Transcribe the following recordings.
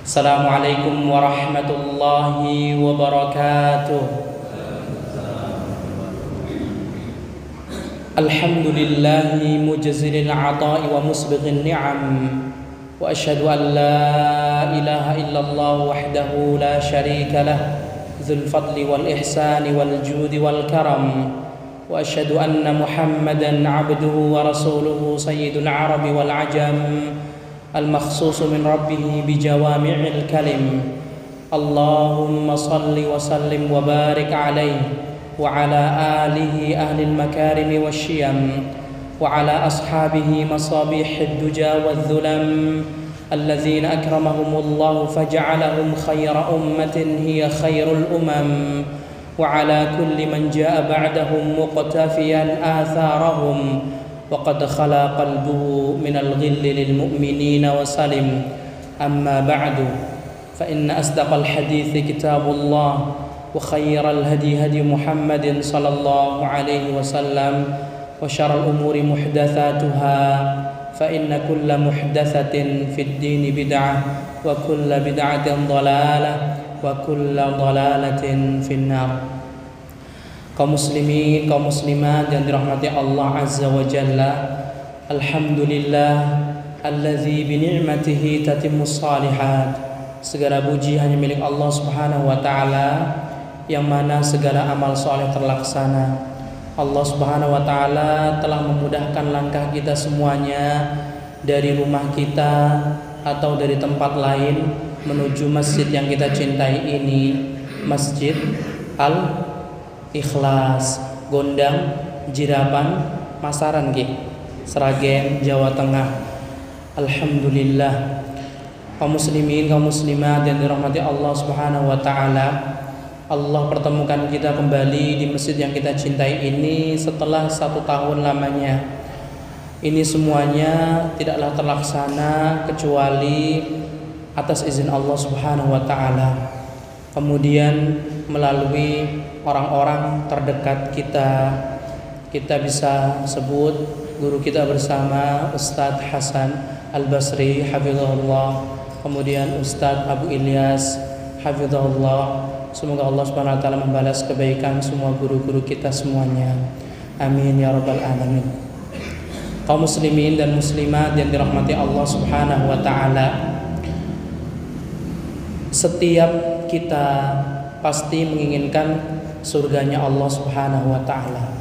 Assalamualaikum warahmatullahi wabarakatuh. Alhamdulillahi mujzilil ata'i wa musbighil ni'am. Wa asyhadu an la ilaha illallah wahdahu la syarika lah, dzul fadli wal ihsani wal judi wal karam. Wa asyhadu anna Muhammadan 'abduhu wa rasuluhu sayyidul arabi wal ajam, al-makhsus min rabbih bi jawami'il kalim. Allahumma salli wa sallim wa barik alaihi wa ala alihi ahlil makarimi wasyiyam wa ala ashabihi masabihid duja wadh-dhulam allazina akramahumullahu faja'alahum khayra ummatin hiya khairul umam wa ala kulli man jaa ba'dahum muqtafiyan atharahum wa qad khala qalbuhu minal ghilli lil mu'minina wa salim. Amma ba'du, fa inna asdaqal hadithi kitabullah wa khayral hadi hadi Muhammadin sallallahu alaihi wasallam wa syarrul umuri muhdatsatuha fa inna kulla muhdatsatin fid dini bid'ah wa kulla bid'atin dhalalah wa kulla dhalalatin finnar. Kaum muslimin, kaum muslimat yang dirahmati Allah azza wa jalla, alhamdulillah allazi bi ni'matihi tatimmus shalihat. Segala puji hanya milik Allah subhanahu wa ta'ala, yang mana segala amal soleh terlaksana. Allah subhanahu wa ta'ala telah memudahkan langkah kita semuanya dari rumah kita atau dari tempat lain menuju masjid yang kita cintai ini, Masjid Al-Ikhlas, Gondang, Jirapan, Masaran, Sragen, Jawa Tengah. Alhamdulillah, kaum muslimin, kaum muslimat yang dirahmati Allah subhanahu wa ta'ala, Allah pertemukan kita kembali di masjid yang kita cintai ini setelah 1 tahun lamanya. Ini semuanya tidaklah terlaksana kecuali atas izin Allah subhanahu wa ta'ala, kemudian melalui orang-orang terdekat kita. Kita bisa sebut guru kita bersama, Ustadz Hasan Al-Basri hafizahullah, kemudian Ustadz Abu Ilyas hafizahullah. Semoga Allah subhanahu wa ta'ala membalas kebaikan semua guru-guru kita semuanya, amin ya rabbal alamin. Kaum muslimin dan muslimat yang dirahmati Allah subhanahu wa ta'ala, setiap kita pasti menginginkan surganya Allah subhanahu wa ta'ala.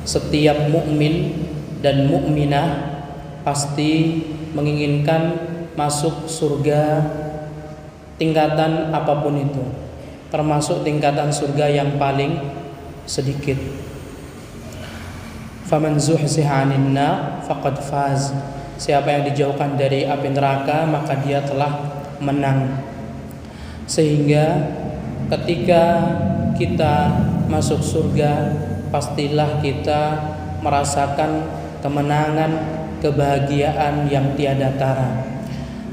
Setiap mukmin dan mukminah pasti menginginkan masuk surga tingkatan apapun itu, termasuk tingkatan surga yang paling sedikit. Faman zuhziha 'anil nar faqad faz. Siapa yang dijauhkan dari api neraka maka dia telah menang. Sehingga ketika kita masuk surga, pastilah kita merasakan kemenangan, kebahagiaan yang tiada tara.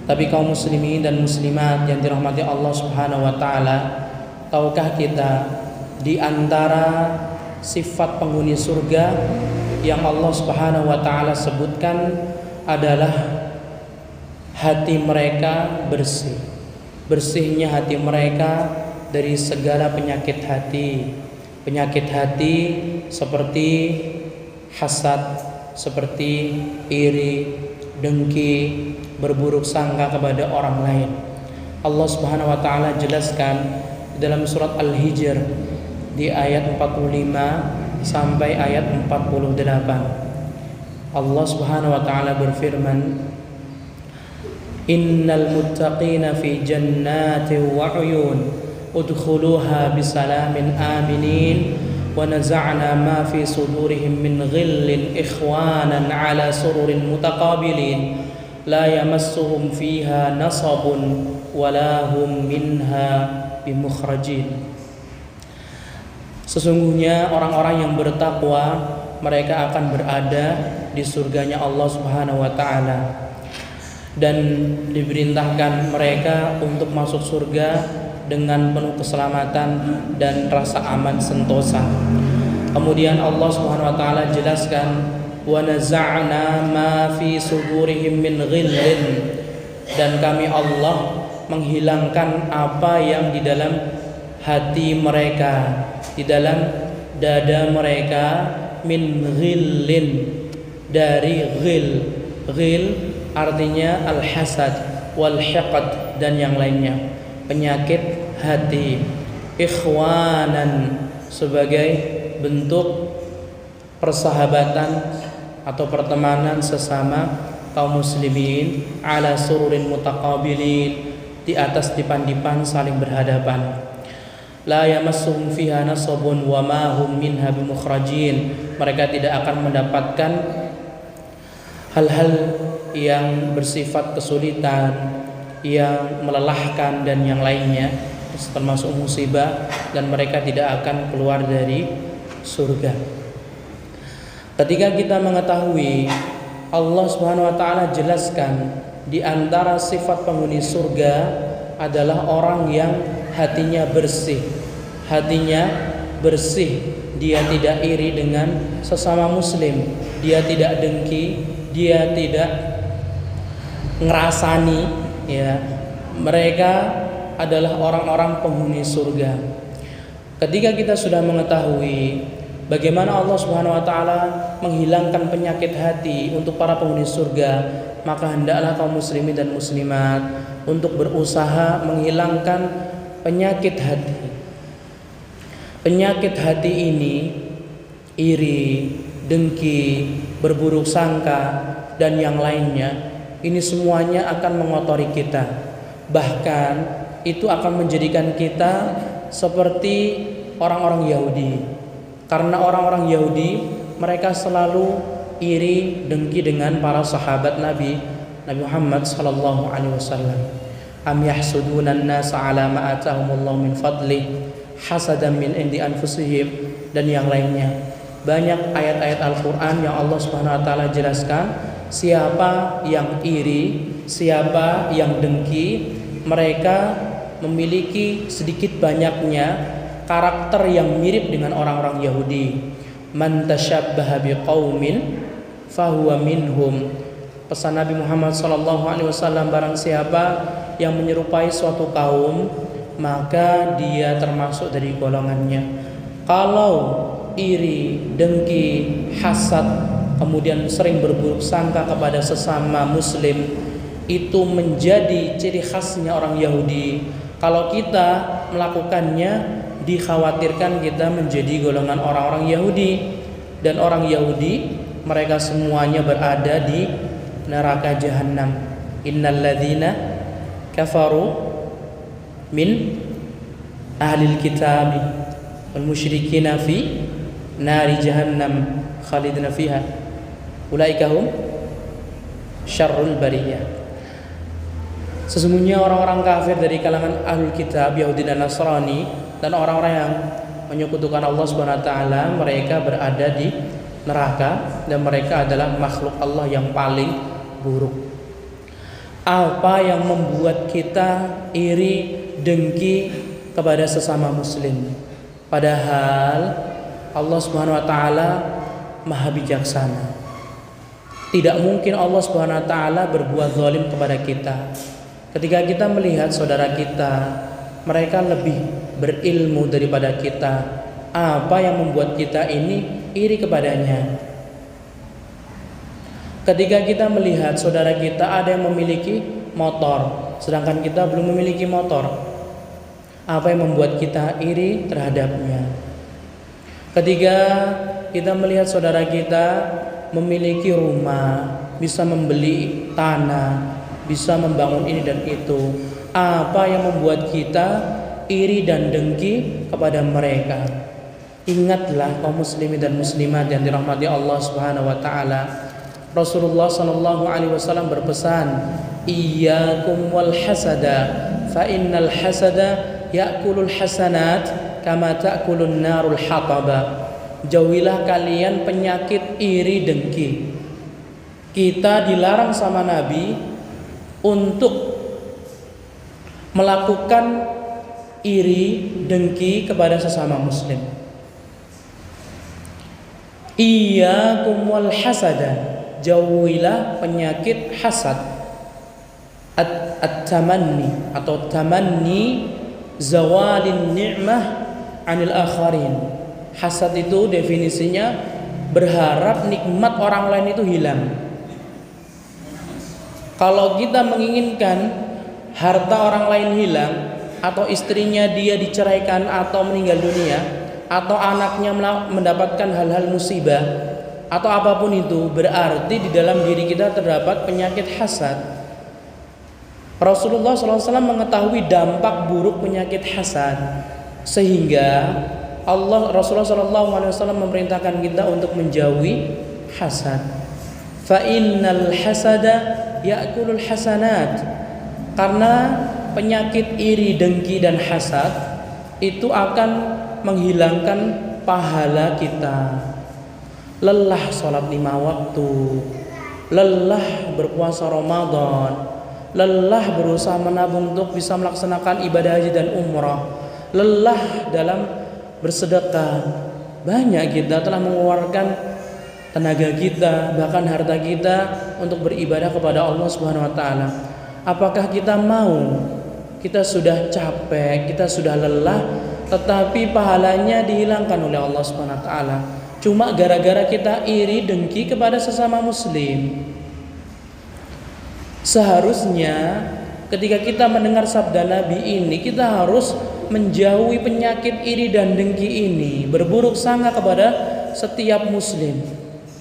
Tapi kaum muslimin dan muslimat yang dirahmati Allah subhanahu wa ta'ala, tahukah kita di antara sifat penghuni surga yang Allah subhanahu wa ta'ala sebutkan adalah hati mereka bersih. Bersihnya hati mereka dari segala penyakit hati. Penyakit hati seperti hasad, seperti iri, dengki, berburuk sangka kepada orang lain. Allah subhanahu wa ta'ala jelaskan dalam surat Al-Hijr di ayat 45 sampai ayat 48. Allah subhanahu wa ta'ala berfirman, innal muttaqina fi jannatin wa 'uyun udkhuluha bisalamin aminin wa naza'na ma fi sudurihim min ghillin ikhwanan 'ala sururin mutaqabilin la yamassuhum fiha nasabun wa la hum minha bimukhrajin. Sesungguhnya orang-orang yang bertakwa, mereka akan berada di surganya Allah subhanahu wa ta'ala, dan diperintahkan mereka untuk masuk surga dengan penuh keselamatan dan rasa aman sentosa. Kemudian Allah subhanahu wa ta'ala jelaskan, wa naza'na ma fi sudurihim min ghillin, dan kami Allah menghilangkan apa yang di dalam hati mereka, di dalam dada mereka, min ghillin, dari ghil. Ghil artinya al-hasad wal hiqad dan yang lainnya, penyakit hati. Ikhwanan sebagai bentuk persahabatan atau pertemanan sesama kaum muslimin, ala sururin mutaqabilin, di atas dipan-dipan saling berhadapan. La yamassuhum fiha nasabun wa ma hum minha bimukhrajin. Mereka tidak akan mendapatkan hal-hal yang bersifat kesulitan, yang melelahkan dan yang lainnya, termasuk musibah, dan mereka tidak akan keluar dari surga. Ketika kita mengetahui Allah Subhanahu wa taala jelaskan di antara sifat penghuni surga adalah orang yang hatinya bersih. Hatinya bersih, dia tidak iri dengan sesama muslim, dia tidak dengki, dia tidak ngerasani, ya. Mereka adalah orang-orang penghuni surga. Ketika kita sudah mengetahui bagaimana Allah Subhanahu wa taala menghilangkan penyakit hati untuk para penghuni surga, maka hendaklah kaum muslimin dan muslimat untuk berusaha menghilangkan penyakit hati. Penyakit hati ini iri, dengki, berburuk sangka dan yang lainnya. Ini semuanya akan mengotori kita. Bahkan itu akan menjadikan kita seperti orang-orang Yahudi. Karena orang-orang Yahudi mereka selalu iri, dengki dengan para sahabat Nabi Muhammad sallallahu alaihi wasallam. Am yahsuduna an-nasa ala ma atahumullahu min fadli hasadan min indi anfusihim dan yang lainnya. Banyak ayat-ayat Al-Qur'an yang Allah Subhanahu wa taala jelaskan siapa yang iri, siapa yang dengki, mereka memiliki sedikit banyaknya karakter yang mirip dengan orang-orang Yahudi. Man tashabbaha biqaumin fahuwa minhum. Pesan Nabi Muhammad sallallahu alaihi wasallam, barang siapa yang menyerupai suatu kaum, maka dia termasuk dari golongannya. Kalau iri, dengki, hasad, kemudian sering berburuk sangka kepada sesama muslim, itu menjadi ciri khasnya orang Yahudi. Kalau kita melakukannya, dikhawatirkan kita menjadi golongan orang-orang Yahudi. Dan orang Yahudi mereka semuanya berada di neraka jahanam. Innal ladzina kafaru min ahlil kitab wal musyrikina fi nari jahannam khalidina fiha ulaika hum syarrul bariyah. Sesungguhnya orang-orang kafir dari kalangan ahlul kitab, Yahudi dan Nasrani, dan orang-orang yang menyekutukan Allah Subhanahu wa taala, mereka berada di neraka dan mereka adalah makhluk Allah yang paling buruk. Apa yang membuat kita iri, dengki kepada sesama muslim? Padahal Allah Subhanahu wa taala Maha bijaksana. Tidak mungkin Allah Subhanahu wa taala berbuat zalim kepada kita. Ketika kita melihat saudara kita, mereka lebih berilmu daripada kita, apa yang membuat kita ini iri kepadanya? Ketika kita melihat saudara kita ada yang memiliki motor, sedangkan kita belum memiliki motor, apa yang membuat kita iri terhadapnya? Ketika kita melihat saudara kita memiliki rumah, bisa membeli tanah, bisa membangun ini dan itu, apa yang membuat kita iri dan dengki kepada mereka? Ingatlah kaum muslimin dan muslimat yang dirahmati Allah Subhanahu wa taala. Rasulullah sallallahu alaihi wasallam berpesan, "Iyyakum wal hasada, fa innal hasada ya'kulul hasanat kama ta'kulun narul hataba." Jauhilah kalian penyakit iri dengki. Kita dilarang sama Nabi untuk melakukan iri dengki kepada sesama muslim. Iyyakum wal hasada, jauhilah penyakit hasad. at-tamanni atau tamanni zawalin ni'mah anil akharin. Hasad itu definisinya berharap nikmat orang lain itu hilang. Kalau kita menginginkan harta orang lain hilang, atau istrinya dia diceraikan atau meninggal dunia, atau anaknya mendapatkan hal-hal musibah, atau apapun itu, berarti di dalam diri kita terdapat penyakit hasad. Rasulullah SAW mengetahui dampak buruk penyakit hasad, sehingga Rasulullah SAW memerintahkan kita untuk menjauhi hasad. Fa innal hasada ya'kulul hasanat. Karena penyakit iri, dengki dan hasad itu akan menghilangkan pahala kita. Lelah sholat 5 waktu, lelah berpuasa Ramadan, lelah berusaha menabung untuk bisa melaksanakan ibadah haji dan umrah, lelah dalam bersedekah. Banyak kita telah mengeluarkan tenaga kita, bahkan harta kita untuk beribadah kepada Allah Subhanahu wa taala. Apakah kita mau? Kita sudah capek, kita sudah lelah, tetapi pahalanya dihilangkan oleh Allah Subhanahu wa taala. Cuma gara-gara kita iri dengki kepada sesama muslim. Seharusnya ketika kita mendengar sabda Nabi ini, kita harus menjauhi penyakit iri dan dengki ini, berburuk sangka kepada setiap muslim.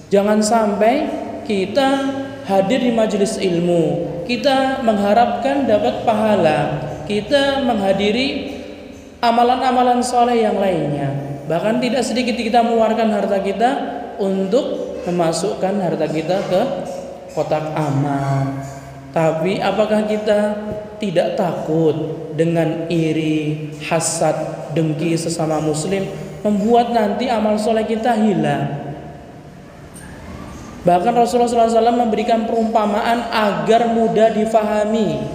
Jangan sampai kita hadir di majelis ilmu, kita mengharapkan dapat pahala, kita menghadiri amalan-amalan soleh yang lainnya, bahkan tidak sedikit kita mengeluarkan harta kita untuk memasukkan harta kita ke kotak amal. Tapi apakah kita tidak takut dengan iri, hasad, dengki sesama muslim membuat nanti amal soleh kita hilang? Bahkan Rasulullah SAW memberikan perumpamaan agar mudah difahami.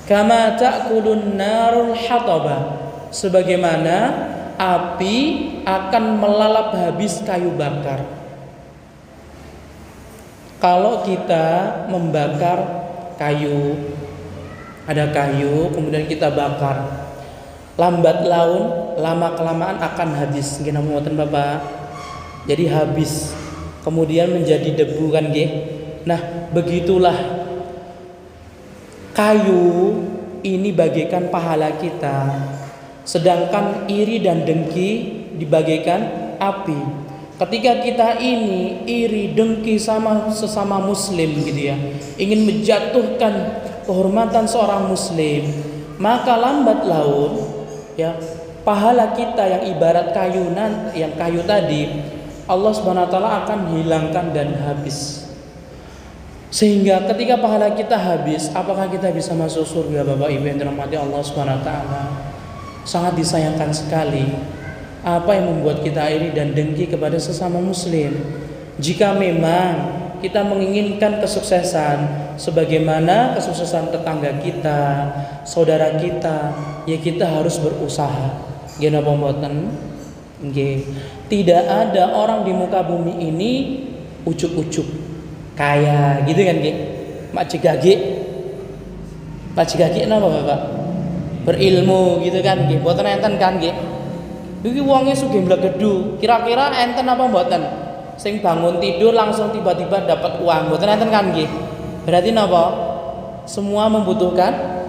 Kama ta'kulun narul hataba, sebagaimana api akan melalap habis kayu bakar. Kalau kita membakar kayu, ada kayu kemudian kita bakar, lambat laun, lama kelamaan akan habis. Nggih napa Bapak? Jadi habis, kemudian menjadi debu kan nggih. Nah, begitulah kayu ini bagaikan pahala kita, sedangkan iri dan dengki dibagaikan api. Ketika kita ini iri dengki sama sesama muslim gitu ya, ingin menjatuhkan kehormatan seorang muslim, maka lambat laun ya pahala kita yang ibarat kayunan, yang kayu tadi, Allah Subhanahu wa taala akan hilangkan dan habis. Sehingga ketika pahala kita habis, apakah kita bisa masuk surga Bapak Ibu yang dirahmati Allah Subhanahu wa taala? Sangat disayangkan sekali. Apa yang membuat kita iri dan dengki kepada sesama muslim? Jika memang kita menginginkan kesuksesan sebagaimana kesuksesan tetangga kita, saudara kita, ya kita harus berusaha. Nggih napa mboten? Nggih. Tidak ada orang di muka bumi ini ucuk-ucuk kaya gitu kan nggih. Mak cigagi napa Bapak? Berilmu gitu kan nggih. Mboten enten kan nggih. Iki wonge sugih mblegedu. Kira-kira enten apa mboten? Sing bangun tidur langsung tiba-tiba dapat uang. Mboten enten kan nggih. Berarti napa? Semua membutuhkan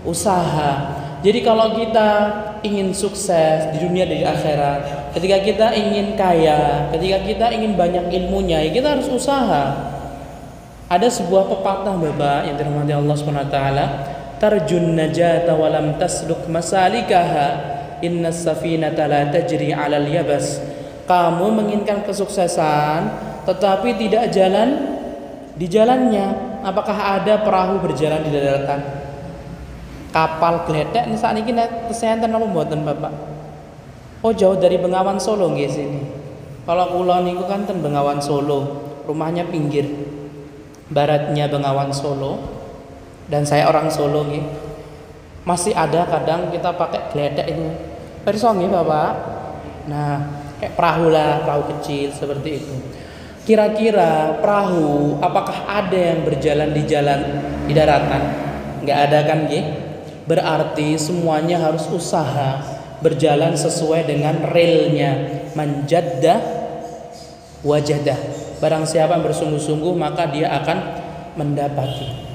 usaha. Jadi kalau kita ingin sukses di dunia dan di akhirat, ketika kita ingin kaya, ketika kita ingin banyak ilmunya, ya kita harus usaha. Ada sebuah pepatah Bapak yang dirahmati Allah Subhanahu wa taala, tarjun najata wa lam tasluk masalikaha. Inna safinata la tajri 'alal yabas. Kamu menginginkan kesuksesan tetapi tidak jalan di jalannya. Apakah ada perahu berjalan di daratan? Kapal gledek sakniki kesenten napa mboten Bapak? Oh, jauh dari Bengawan Solo nggih sini. Kalau kula niku kan ten Bengawan Solo, rumahnya pinggir baratnya Bengawan Solo, dan saya orang Solo nggih. Masih ada kadang kita pakai gledek itu. Perso nggih Bapak. Nah, kayak perahu lah, perahu kecil seperti itu. Kira-kira perahu apakah ada yang berjalan di daratan? Nggak ada kan nggih? Berarti semuanya harus usaha berjalan sesuai dengan relnya. Manjaddah wajadah. Barang siapa yang bersungguh-sungguh maka dia akan mendapati.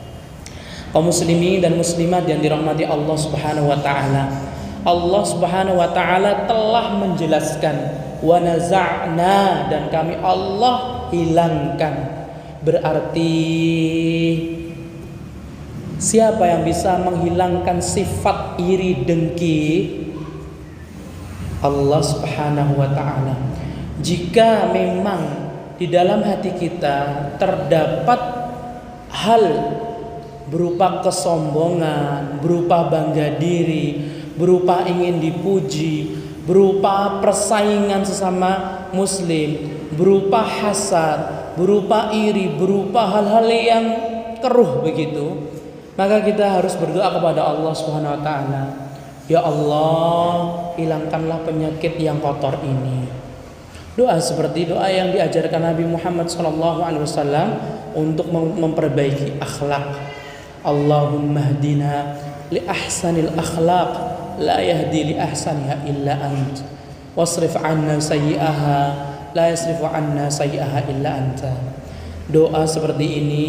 Kaum muslimin dan muslimat yang dirahmati Allah Subhanahu wa taala. Allah Subhanahu wa taala telah menjelaskan wa naza'na, dan kami Allah hilangkan. Berarti siapa yang bisa menghilangkan sifat iri dengki? Allah Subhanahu wa taala. Jika memang di dalam hati kita terdapat hal berupa kesombongan, berupa bangga diri, berupa ingin dipuji, berupa persaingan sesama muslim, berupa hasad, berupa iri, berupa hal-hal yang keruh begitu, maka kita harus berdoa kepada Allah Subhanahu wa taala. Ya Allah, hilangkanlah penyakit yang kotor ini. Doa seperti doa yang diajarkan Nabi Muhammad SAW untuk memperbaiki akhlak. Allahumma hdina li ahsanil akhlaq, la yahdi li ahsaniha illa ant, wasrif anna sayyi'aha, la yasrifu anna sayyi'aha illa anta. Doa seperti ini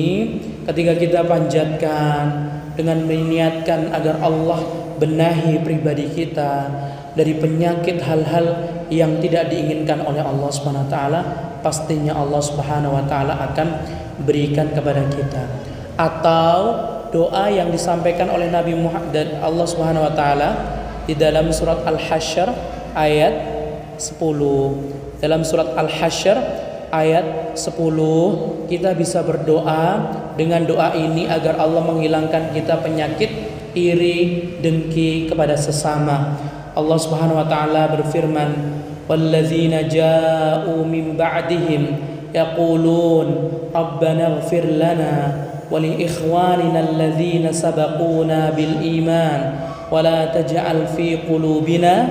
ketika kita panjatkan dengan meniatkan agar Allah benahi pribadi kita dari penyakit hal-hal yang tidak diinginkan oleh Allah Subhanahu wa taala, pastinya Allah Subhanahu wa taala akan berikan kepada kita. Atau doa yang disampaikan oleh Nabi Muhammad dan Allah Subhanahu wa taala di dalam surat Al-Hasyr ayat 10. Dalam surat Al-Hasyr ayat 10 kita bisa berdoa dengan doa ini agar Allah menghilangkan kita penyakit iri dengki kepada sesama. Allah Subhanahu wa taala berfirman, "Walladzina ja'u min ba'dihim yaqulun rabbana ighfir lana wa li ikhwanina alladzina sabaquna bil iman wa la taj'al fi qulubina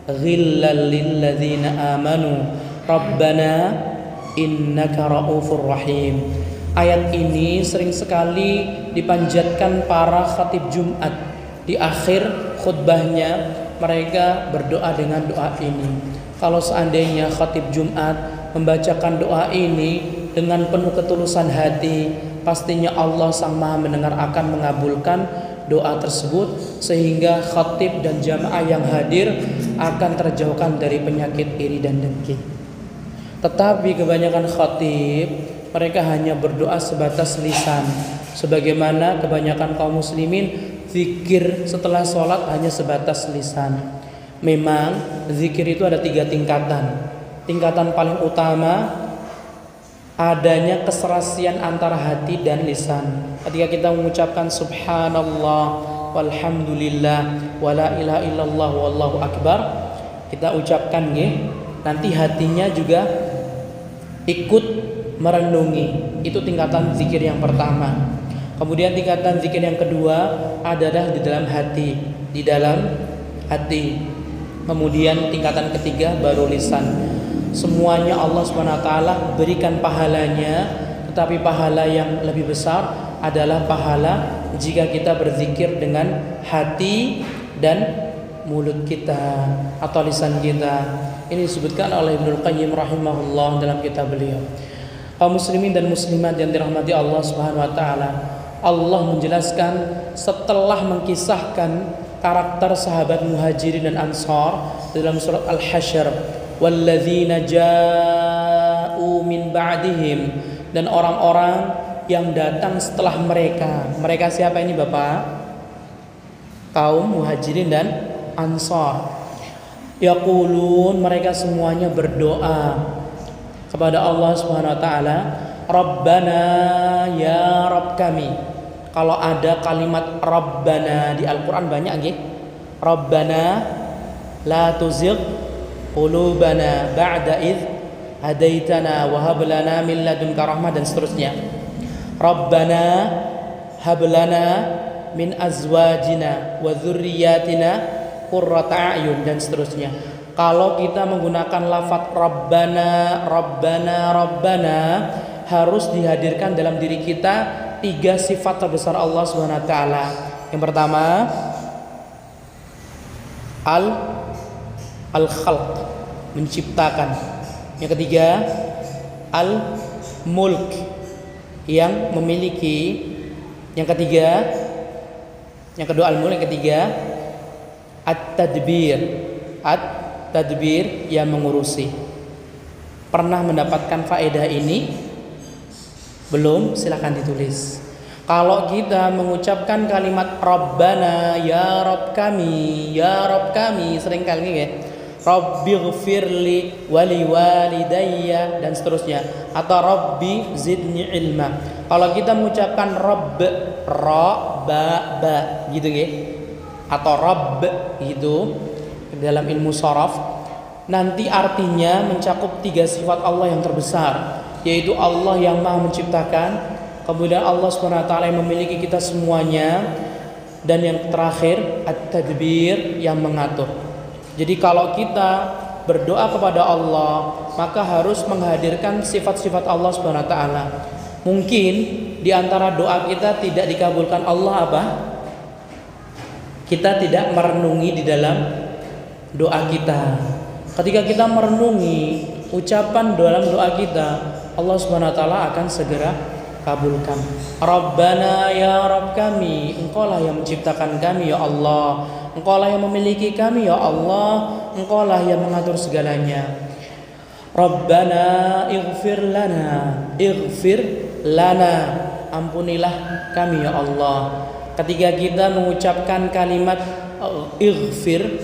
ghillan lil ladzina amanu rabbana innaka raufur rahim." Ayat ini sering sekali dipanjatkan para khatib Jumat. Di akhir khutbahnya mereka berdoa dengan doa ini. Kalau seandainya khatib Jumat membacakan doa ini dengan penuh ketulusan hati, pastinya Allah Sang Maha Mendengar akan mengabulkan doa tersebut, sehingga khatib dan jamaah yang hadir akan terjauhkan dari penyakit iri dan dengki. Tetapi kebanyakan khatib mereka hanya berdoa sebatas lisan, sebagaimana kebanyakan kaum muslimin zikir setelah sholat hanya sebatas lisan. Memang zikir itu ada 3 tingkatan. Tingkatan paling utama adanya keserasian antara hati dan lisan. Ketika kita mengucapkan subhanallah walhamdulillah wala ilaha illallah wallahu akbar, kita ucapkan nanti hatinya juga ikut merenungi. Itu tingkatan zikir yang pertama. Kemudian tingkatan zikir yang kedua adalah di dalam hati, di dalam hati. Kemudian tingkatan ketiga baru lisan. Semuanya Allah SWT berikan pahalanya, tetapi pahala yang lebih besar adalah pahala jika kita berzikir dengan hati dan mulut kita atau lisan kita. Ini disebutkan oleh Ibnu Qayyim rahimahullah dalam kitab beliau. Kaum muslimin dan muslimat yang dirahmati Allah Subhanahu wa taala, Allah menjelaskan setelah mengkisahkan karakter sahabat Muhajirin dan Ansar dalam surat Al-Hasyr, walladzina ja'u min ba'dihim, dan orang-orang yang datang setelah mereka. Mereka siapa ini Bapak? Kaum Muhajirin dan Ansar. Yaqulun, mereka semuanya berdoa kepada Allah Subhanahu wa taala, Rabbana, ya Rabb kami. Kalau ada kalimat Rabbana di Al-Qur'an banyak nggih. Rabbana la tuzigh qulubana ba'da idh hadaitana wa hab lana min ladunka rahmah, dan seterusnya. Rabbana hab lana min azwajina wa dzurriyyatina qurrata a'yun, dan seterusnya. Kalau kita menggunakan lafaz Rabbana, Rabbana, Rabbana, harus dihadirkan dalam diri kita 3 sifat terbesar Allah Subhanahu wa taala. Yang pertama al-khalq, menciptakan. Yang ketiga al-mulk, yang memiliki. Yang kedua al-mulk, yang ketiga at-tadbir, yang mengurusi. Pernah mendapatkan faedah ini? Belum? Silakan ditulis. Kalau kita mengucapkan kalimat Rabbana, ya Rabb kami, sering kali ya, Rabbighfirli wali walidayya dan seterusnya, atau Rabbi zidni ilma. Kalau kita mengucapkan Rabb, ba gitu ya, atau Rabb gitu dalam ilmu sharaf, nanti artinya mencakup 3 sifat Allah yang terbesar, yaitu Allah yang Maha menciptakan, kemudian Allah SWT yang memiliki kita semuanya, dan yang terakhir at-tadbir, yang mengatur. Jadi kalau kita berdoa kepada Allah, maka harus menghadirkan sifat-sifat Allah SWT. Mungkin di antara doa kita tidak dikabulkan Allah apa? Kita tidak merenungi di dalam doa kita. Ketika kita merenungi ucapan dalam doa kita, Allah Subhanahu wa taala akan segera kabulkan. Rabbana ya Rabb kami, Engkaulah yang menciptakan kami ya Allah, Engkaulah yang memiliki kami ya Allah, Engkaulah yang mengatur segalanya. Rabbana ighfir lana, ampunilah kami ya Allah. Ketika kita mengucapkan kalimat ighfir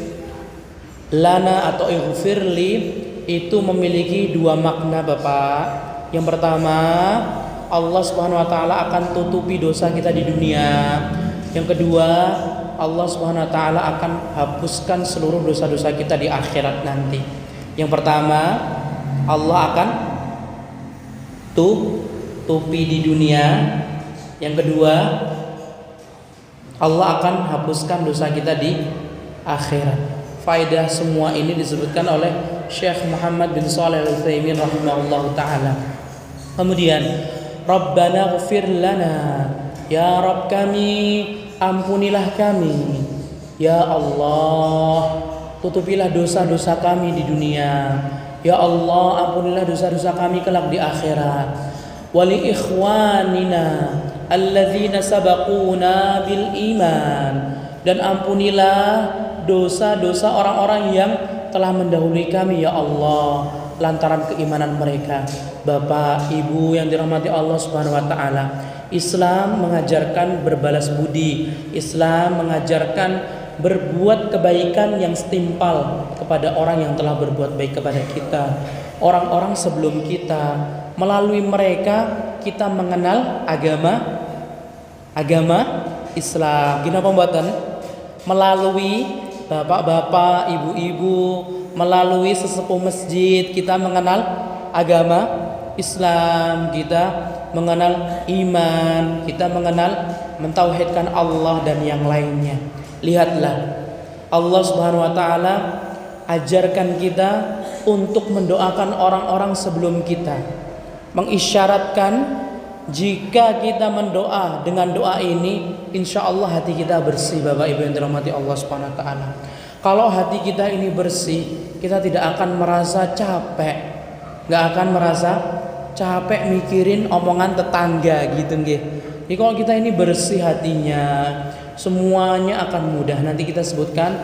lana atau ighfirli, itu memiliki 2 makna Bapak. Yang pertama, Allah Subhanahu wa taala akan tutupi dosa kita di dunia. Yang kedua, Allah Subhanahu wa taala akan hapuskan seluruh dosa-dosa kita di akhirat nanti. Yang pertama, Allah akan tutupi di dunia. Yang kedua, Allah akan hapuskan dosa kita di akhirat. Faedah semua ini disebutkan oleh Syekh Muhammad bin Shalih Al-Utsaimin rahimahullahu taala. Kemudian Rabbana ighfir lana, ya Rabb kami, ampunilah kami. Ya Allah, tutupilah dosa-dosa kami di dunia. Ya Allah, ampunilah dosa-dosa kami kelak di akhirat. Wali ikhwanina alladzina sabaquna bil iman, dan ampunilah dosa-dosa orang-orang yang telah mendahului kami ya Allah lantaran keimanan mereka. Bapak, Ibu yang dirahmati Allah Subhanahu wa taala, Islam mengajarkan berbalas budi. Islam mengajarkan berbuat kebaikan yang setimpal kepada orang yang telah berbuat baik kepada kita, orang-orang sebelum kita. Melalui mereka kita mengenal agama Islam. Gimana pembuatan? Melalui bapak-bapak, ibu-ibu, melalui sesepuh masjid kita mengenal agama Islam, kita mengenal iman, kita mengenal mentauhidkan Allah dan yang lainnya. Lihatlah, Allah Subhanahu wa taala ajarkan kita untuk mendoakan orang-orang sebelum kita, mengisyaratkan jika kita mendoa dengan doa ini, insya Allah hati kita bersih. Bapak Ibu yang dirahmati Allah Subhanahu wa taala, kalau hati kita ini bersih, kita tidak akan merasa capek, nggak akan merasa capek mikirin omongan tetangga gitu nggih. Jadi kalau kita ini bersih hatinya, semuanya akan mudah. Nanti kita sebutkan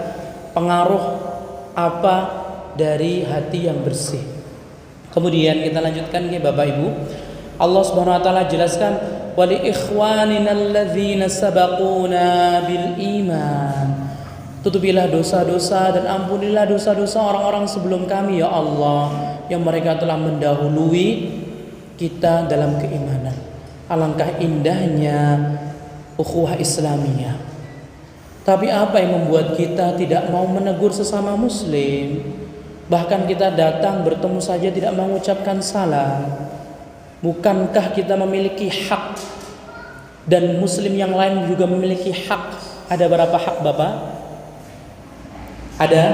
pengaruh apa dari hati yang bersih. Kemudian kita lanjutkan nggih Bapak Ibu. Allah Subhanahu wa taala jelaskan wali ikhwanina alladzina sabaquna bil iman. Tutupilah dosa-dosa dan ampunilah dosa-dosa orang-orang sebelum kami ya Allah, yang mereka telah mendahului kita dalam keimanan. Alangkah indahnya ukhuwah Islamiyah. Tapi apa yang membuat kita tidak mau menegur sesama muslim? Bahkan kita datang bertemu saja tidak mengucapkan salam. Bukankah kita memiliki hak dan muslim yang lain juga memiliki hak? Ada berapa hak Bapak? Ada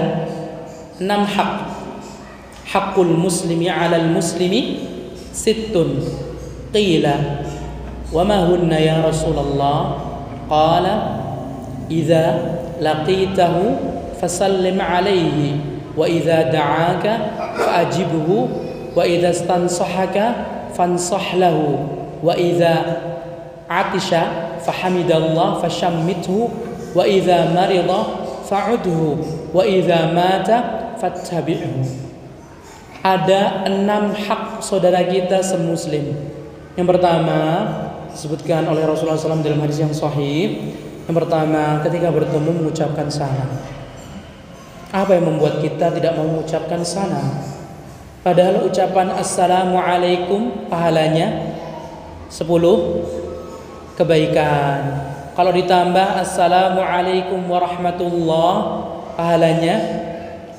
6 hak. Hakul muslimi 'alal muslimi sittun qila Wa ma hunna ya Rasulullah? Qala idza laqitahu fasallim alaihi wa idza da'aka fa'ajibhu wa idza stansahaka fansah lahu wa idza atisha fahamidallah fashammithu wa idza marida fa'udhu wa idza mata fattabi'hu. Ada 6 hak saudara kita semuslim. Yang pertama disebutkan oleh Rasulullah SAW dalam hadis yang sahih. Yang pertama, ketika bertemu mengucapkan salam. Apa yang membuat kita tidak mau mengucapkan salam? Padahal ucapan assalamualaikum pahalanya 10 kebaikan. Kalau ditambah assalamualaikum warahmatullah, pahalanya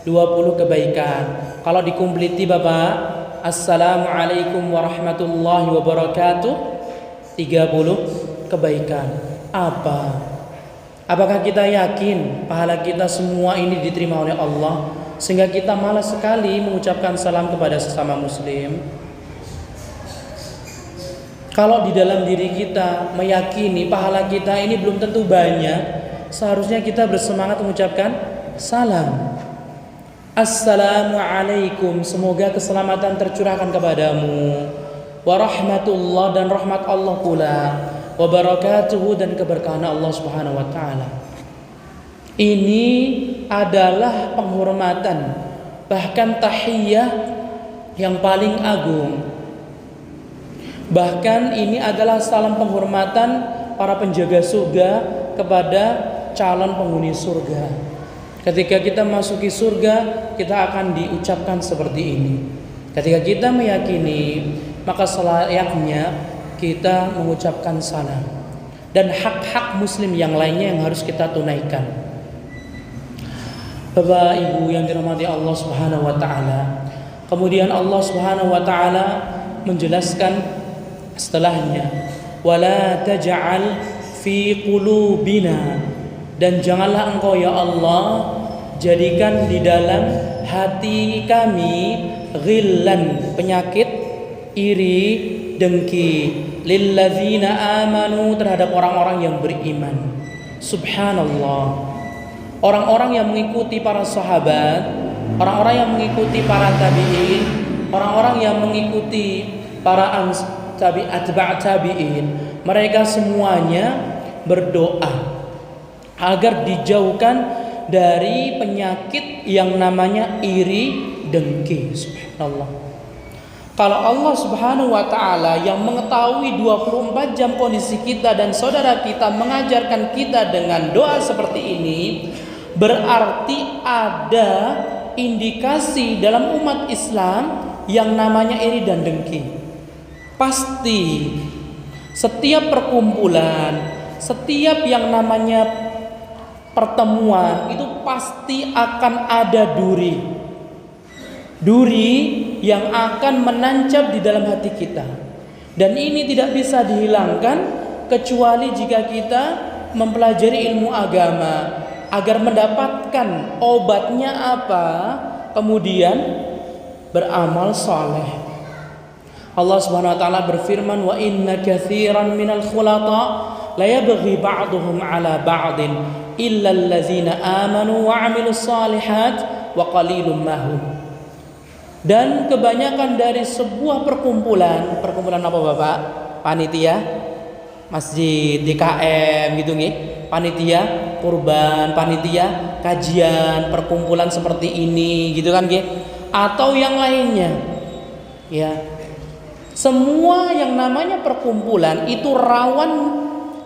20 kebaikan. Kalau dikumpliti Bapak, assalamualaikum warahmatullahi wabarakatuh, 30 kebaikan. Apakah kita yakin pahala kita semua ini diterima oleh Allah sehingga kita malas sekali mengucapkan salam kepada sesama muslim? Kalau di dalam diri kita meyakini pahala kita ini belum tentu banyak, seharusnya kita bersemangat mengucapkan salam. Assalamualaikum, semoga keselamatan tercurahkan kepadamu. Warahmatullah, dan rahmat Allah pula. Wabarakatuhu, dan keberkahan Allah Subhanahu wa taala. Ini adalah penghormatan, bahkan tahiyah yang paling agung. Bahkan ini adalah salam penghormatan para penjaga surga kepada calon penghuni surga. Ketika kita masuki surga, kita akan diucapkan seperti ini. Ketika kita meyakini, maka selayaknya kita mengucapkan salam. Dan hak-hak muslim yang lainnya yang harus kita tunaikan. Bapak Ibu yang dirahmati Allah Subhanahu wa taala. Kemudian Allah Subhanahu wa taala menjelaskan setelahnya, wala taj'al fi qulubina, dan janganlah engkau ya Allah jadikan di dalam hati kami ghillan, penyakit iri, dengki, lilladzina amanu, terhadap orang-orang yang beriman. Subhanallah. Orang-orang yang mengikuti para sahabat, orang-orang yang mengikuti para tabi'in, orang-orang yang mengikuti para atba' tabi'in, mereka semuanya berdoa agar dijauhkan dari penyakit yang namanya iri, dengki. Subhanallah. Kalau Allah Subhanahu wa taala yang mengetahui 24 jam kondisi kita dan saudara kita mengajarkan kita dengan doa seperti ini, berarti ada indikasi dalam umat Islam yang namanya iri dan dengki. Pasti setiap perkumpulan, setiap yang namanya pertemuan itu pasti akan ada duri yang akan menancap di dalam hati kita. Dan ini tidak bisa dihilangkan kecuali jika kita mempelajari ilmu agama agar mendapatkan obatnya apa, kemudian beramal saleh. Allah Subhanahu wa taala berfirman, wa inna katsiran minal khulata la yabghi ba'duhum 'ala ba'din illa allazina amanu wa 'amilus shalihat wa qalilum mahum. Dan kebanyakan dari sebuah perkumpulan apa Bapak? Panitia masjid, DKM gitu nggih. Panitia kurban, panitia kajian, perkumpulan seperti ini gitu kan nggih. Atau yang lainnya. Ya. Semua yang namanya perkumpulan itu rawan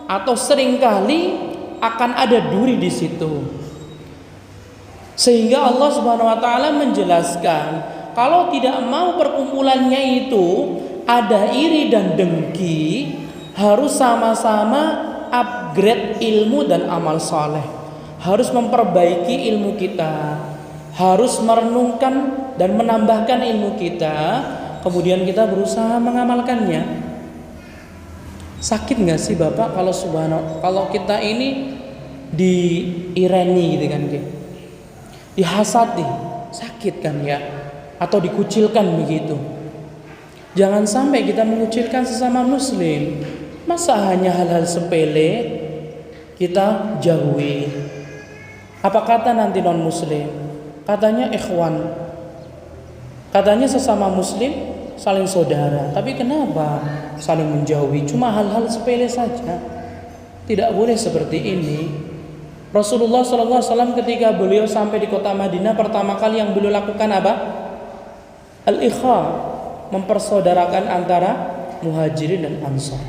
atau seringkali akan ada duri di situ. Sehingga Allah Subhanahu wa taala menjelaskan, kalau tidak mau perkumpulannya itu ada iri dan dengki, harus sama-sama upgrade ilmu dan amal saleh. Harus memperbaiki ilmu kita, harus merenungkan dan menambahkan ilmu kita, kemudian kita berusaha mengamalkannya. Sakit nggak sih Bapak kalau kita ini diireni gitu kan, dihasati, sakit kan ya, atau dikucilkan begitu. Jangan sampai kita mengucilkan sesama muslim. Masa hanya hal-hal sepele kita jauhi? Apa kata nanti non-muslim? Katanya ikhwan, katanya sesama muslim saling saudara. Tapi kenapa saling menjauhi? Cuma hal-hal sepele saja. Tidak boleh seperti ini. Rasulullah SAW ketika beliau sampai di kota Madinah, pertama kali yang beliau lakukan apa? Al-ikha, mempersaudarakan antara muhajirin dan ansar.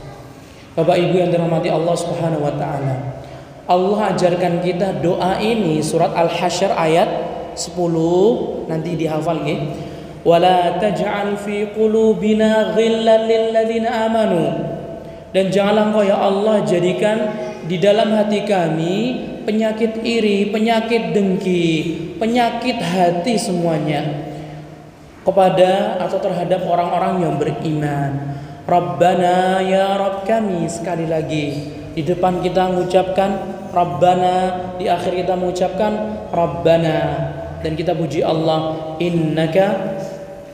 Bapak Ibu yang dirahmati Allah Subhanahu wa taala, Allah ajarkan kita doa ini, surat Al-Hasyr ayat 10, nanti dihafal nggih. Wala taj'al fi qulubina ghillan lil ladzina amanu. Dan janganlah Engkau ya Allah jadikan di dalam hati kami penyakit iri, penyakit dengki, penyakit hati semuanya kepada atau terhadap orang-orang yang beriman. Rabbana ya Rabb kami, sekali lagi di depan kita mengucapkan Rabbana, di akhir kita mengucapkan Rabbana, dan kita puji Allah, innaka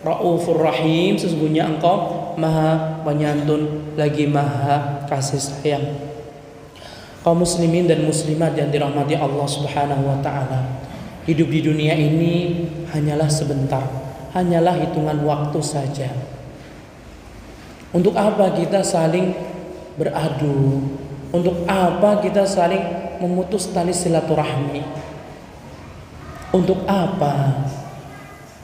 Raufur Rahim, sesungguhnya Engkau Maha Penyantun lagi Maha Kasih Sayang. Kaum muslimin dan muslimat yang dirahmati Allah Subhanahu wa taala, hidup di dunia ini hanyalah sebentar, hanyalah hitungan waktu saja. Untuk apa kita saling beradu? Untuk apa kita saling memutus tali silaturahmi? Untuk apa?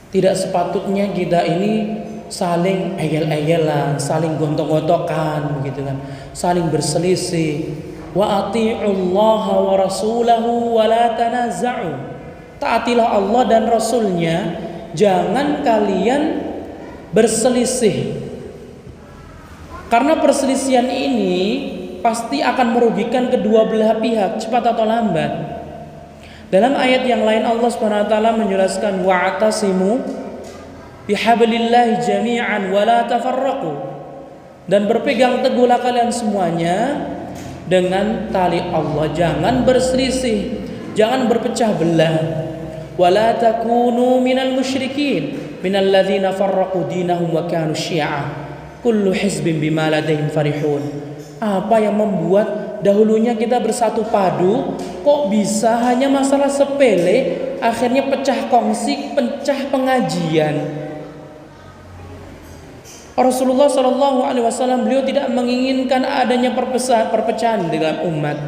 Tidak sepatutnya kita ini saling eyel-eyelan, saling gontok-gontokan, begitu kan? Saling berselisih. Wa ati'ullaha wa rasulahu wa la tanaza'u. Taatilah Allah dan Rasulnya, jangan kalian berselisih. Karena perselisihan ini pasti akan merugikan kedua belah pihak, cepat atau lambat. Dalam ayat yang lain Allah Subhanahu wa taala menjelaskan wa'tasimu bihablillahi jami'an wa la tafarraqu. Dan berpegang teguhlah kalian semuanya dengan tali Allah, jangan berselisih, jangan berpecah belah. Wa la takunu minal musyrikin minal ladzina farraqu dinahum wa kanu syi'a. Kullu hizbin bima ladaihim farihun. Apa yang membuat dahulunya kita bersatu padu, kok bisa hanya masalah sepele akhirnya pecah kongsi, pecah pengajian? Rasulullah SAW beliau tidak menginginkan adanya perpecahan di dalam umat.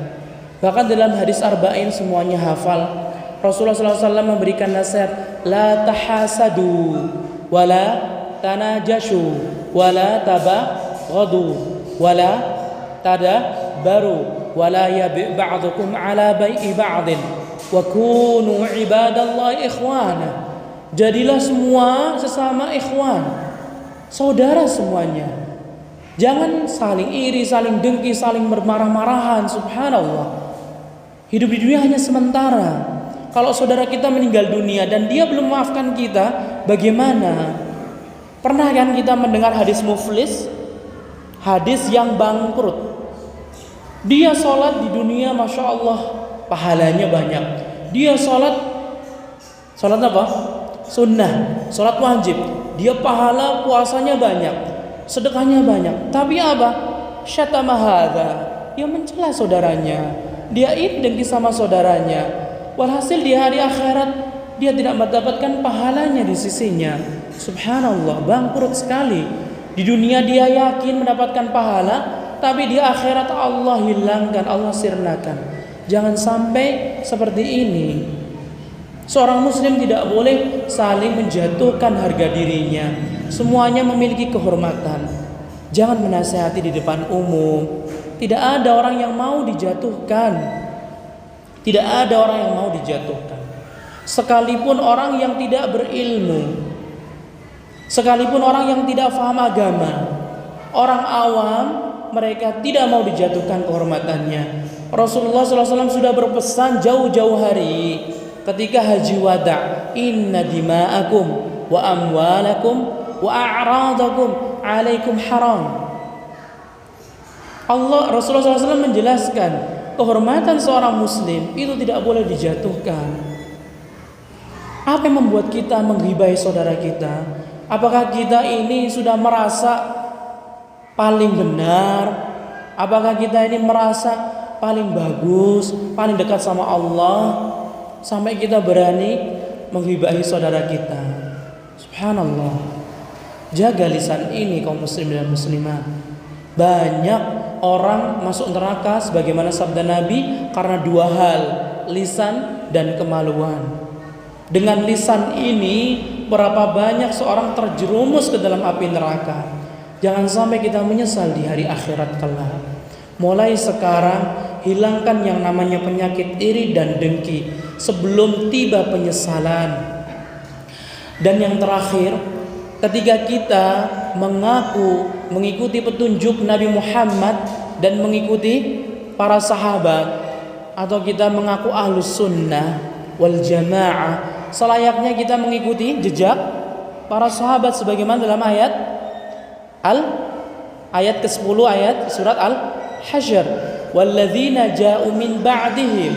Bahkan dalam hadis arba'in semuanya hafal, Rasulullah SAW memberikan nasihat, la tahasadu wala tanajashu wala tabaghadu wala tadabaru wala yabi' ba'dukum ala bai'i ba'din wa kunu ibadallahi ikhwana. Jadilah semua sesama ikhwan, saudara semuanya. Jangan saling iri, saling dengki, saling bermarah-marahan. Subhanallah. Hidup di dunia hanya sementara. Kalau saudara kita meninggal dunia dan dia belum memaafkan kita, bagaimana? Pernah kan kita mendengar hadis muflis, hadis yang bangkrut. Dia sholat di dunia, masya Allah, pahalanya banyak. Dia sholat apa? Sunnah, sholat wajib. Dia pahala puasanya banyak, sedekahnya banyak. Tapi apa? Syatama hadza, dia mencela saudaranya, dia iri dengki sama saudaranya. Walhasil di hari akhirat dia tidak mendapatkan pahalanya di sisinya. Subhanallah, bangkrut sekali. Di dunia dia yakin mendapatkan pahala, tapi di akhirat Allah hilangkan, Allah sirnakan. Jangan sampai seperti ini. Seorang muslim tidak boleh saling menjatuhkan harga dirinya. Semuanya memiliki kehormatan. Jangan menasihati di depan umum. Tidak ada orang yang mau dijatuhkan. Tidak ada orang yang mau dijatuhkan. Sekalipun orang yang tidak berilmu, sekalipun orang yang tidak paham agama, orang awam, mereka tidak mau dijatuhkan kehormatannya. Rasulullah SAW sudah berpesan jauh-jauh hari ketika haji wada, inna dima'akum wa amwalakum wa a'radakum alaikum haram. Rasulullah SAW menjelaskan kehormatan seorang muslim itu tidak boleh dijatuhkan. Apa yang membuat kita menggibahi saudara kita? Apakah kita ini sudah merasa paling benar, Apakah kita ini merasa paling bagus, paling dekat sama Allah, sampai kita berani menggibahi saudara kita? Subhanallah. Jaga lisan ini kaum muslimin dan muslimat. Banyak orang masuk neraka sebagaimana sabda Nabi karena dua hal, lisan dan kemaluan. Dengan lisan ini berapa banyak seorang terjerumus ke dalam api neraka. Jangan sampai kita menyesal di hari akhirat kelak. Mulai sekarang hilangkan yang namanya penyakit iri dan dengki sebelum tiba penyesalan. Dan yang terakhir, ketika kita mengaku mengikuti petunjuk Nabi Muhammad dan mengikuti para sahabat, atau kita mengaku ahlus sunnah wal jamaah, selayaknya kita mengikuti jejak para sahabat sebagaimana dalam ayat ke-10 ayat surat Al-Hasyr, walladzina ja'u min ba'dihim,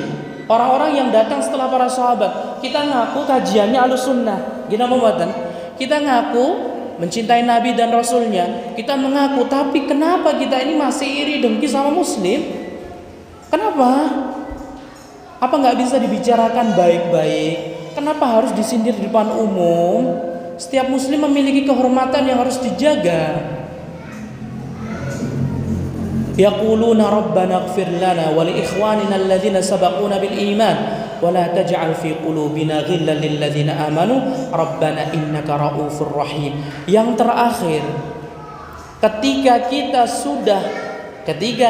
orang-orang yang datang setelah para sahabat. Kita ngaku kajiannya ahlus sunnah, kita membuatan, kita ngaku mencintai Nabi dan Rasulnya, kita mengaku, tapi kenapa kita ini masih iri dengki sama muslim? Kenapa? Apa nggak bisa dibicarakan baik-baik? Kenapa harus disindir di depan umum? Setiap muslim memiliki kehormatan yang harus dijaga. Yaquluna rabbana ighfir lana wa li ikhwanina alladhina sabaquna bil iman wa la taj'al fi qulubina ghillan lil ladzina amanu rabbana innaka raufur rahim. Yang terakhir, ketika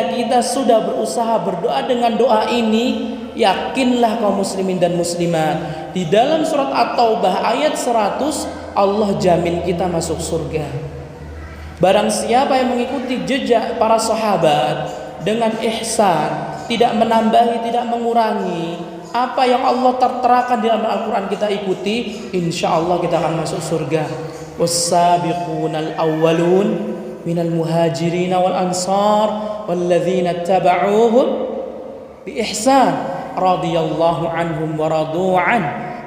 kita sudah berusaha berdoa dengan doa ini, yakinlah kaum muslimin dan muslimat, di dalam surat At-Taubah ayat 100 Allah jamin kita masuk surga. Barang siapa yang mengikuti jejak para sahabat dengan ihsan, tidak menambahi, tidak mengurangi apa yang Allah terterakan di dalam Al-Quran, kita ikuti, insya Allah kita akan masuk surga. Was-sabiqunal awwalun minal muhajirin wal ansar walladzina taba'uhum bi ihsan radhiyallahu anhum wa radu an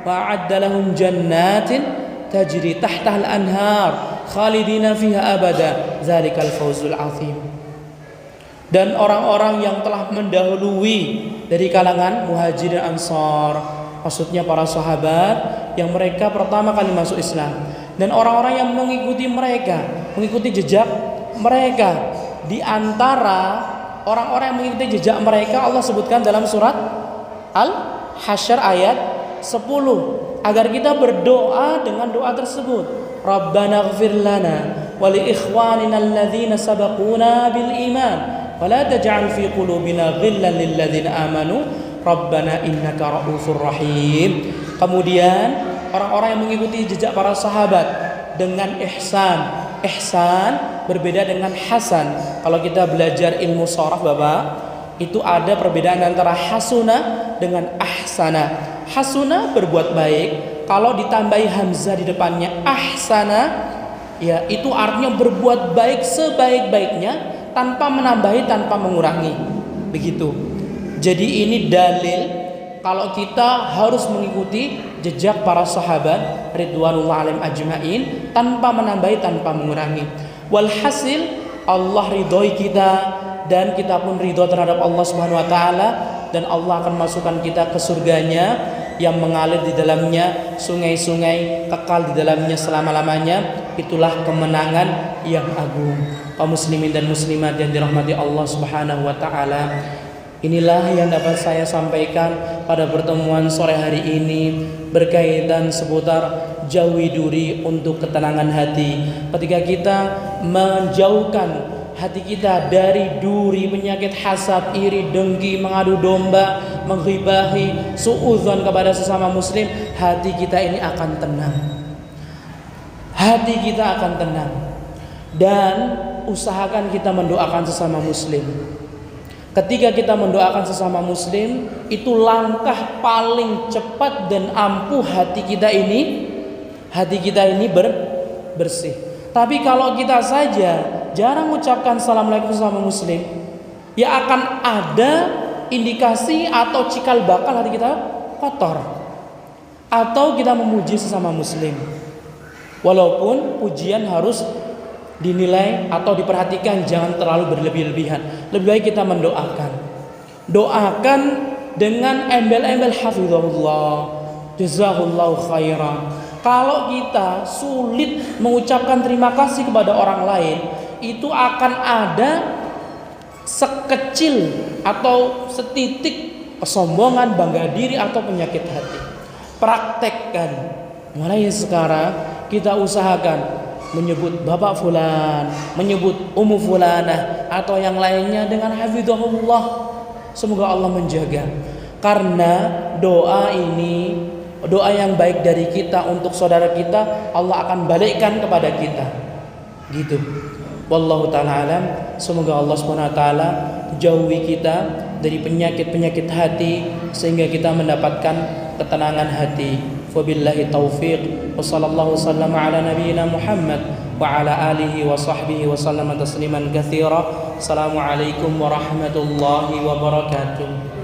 wa a'adda lahum jannatin tajri tahtaha al-anhar khalidina fiha abada dzalikal fawzul azim. Dan orang-orang yang telah mendahului dari kalangan muhajirin ansar, maksudnya para sahabat yang mereka pertama kali masuk Islam, dan orang-orang yang mengikuti mereka, mengikuti jejak mereka. Di antara orang-orang yang mengikuti jejak mereka, Allah sebutkan dalam surat Al-Hasyr ayat 10, agar kita berdoa dengan doa tersebut. Rabbana ighfir lana wa li ikhwanina alladzina sabaquna bil iman wa la taj'al fi qulubina ghillan lil ladzina amanu rabbana innaka raufur rahim. Kemudian orang-orang yang mengikuti jejak para sahabat dengan ihsan. Ihsan berbeda dengan hasan. Kalau kita belajar ilmu sharaf Bapak, itu ada perbedaan antara hasuna dengan ahsana. Hasuna berbuat baik, kalau ditambahi hamzah di depannya ahsana, ya itu artinya berbuat baik sebaik-baiknya tanpa menambahi, tanpa mengurangi. Begitu. Jadi ini dalil kalau kita harus mengikuti jejak para sahabat ridwanullah alaihim ajmain tanpa menambahi, tanpa mengurangi. Walhasil Allah ridhoi kita dan kita pun ridho terhadap Allah Subhanahu wa taala, dan Allah akan masukkan kita ke surganya yang mengalir di dalamnya sungai-sungai kekal di dalamnya selama-lamanya. Itulah kemenangan yang agung. Kaum muslimin dan muslimat yang dirahmati Allah Subhanahu wa taala, inilah yang dapat saya sampaikan pada pertemuan sore hari ini berkaitan seputar jauhi duri untuk ketenangan hati. Ketika kita menjauhkan hati kita dari duri penyakit hasad, iri, dengki, mengadu domba, menghibahi, suudzon kepada sesama muslim, hati kita ini akan tenang. Hati kita akan tenang. Dan usahakan kita mendoakan sesama muslim. Ketika kita mendoakan sesama muslim, itu langkah paling cepat dan ampuh hati kita ini bersih. Tapi kalau kita saja jarang mengucapkan assalamualaikum sama muslim, ya akan ada indikasi atau cikal bakal hati kita kotor. Atau kita memuji sesama muslim, walaupun pujian harus dinilai atau diperhatikan, jangan terlalu berlebih-lebihan. Lebih baik kita mendoakan. Doakan dengan embel-embel hafizahullah, jazahullahu khairan. Kalau kita sulit mengucapkan terima kasih kepada orang lain, itu akan ada sekecil atau setitik kesombongan, bangga diri atau penyakit hati. Praktekkan. Mulai sekarang kita usahakan menyebut bapak fulan, menyebut ummu fulanah atau yang lainnya dengan hafizahullah. Semoga Allah menjaga. Karena doa ini, doa yang baik dari kita untuk saudara kita, Allah akan balikkan kepada kita. Gitu. Wallahu ta'ala alam. Semoga Allah SWT jauhi kita dari penyakit-penyakit hati sehingga kita mendapatkan ketenangan hati. Wabillahi taufiq. Wa sallallahu sallama ala nabiyyina Muhammad wa ala alihi wa sahbihi wa sallama tasliman katsira. Assalamualaikum warahmatullahi wabarakatuh.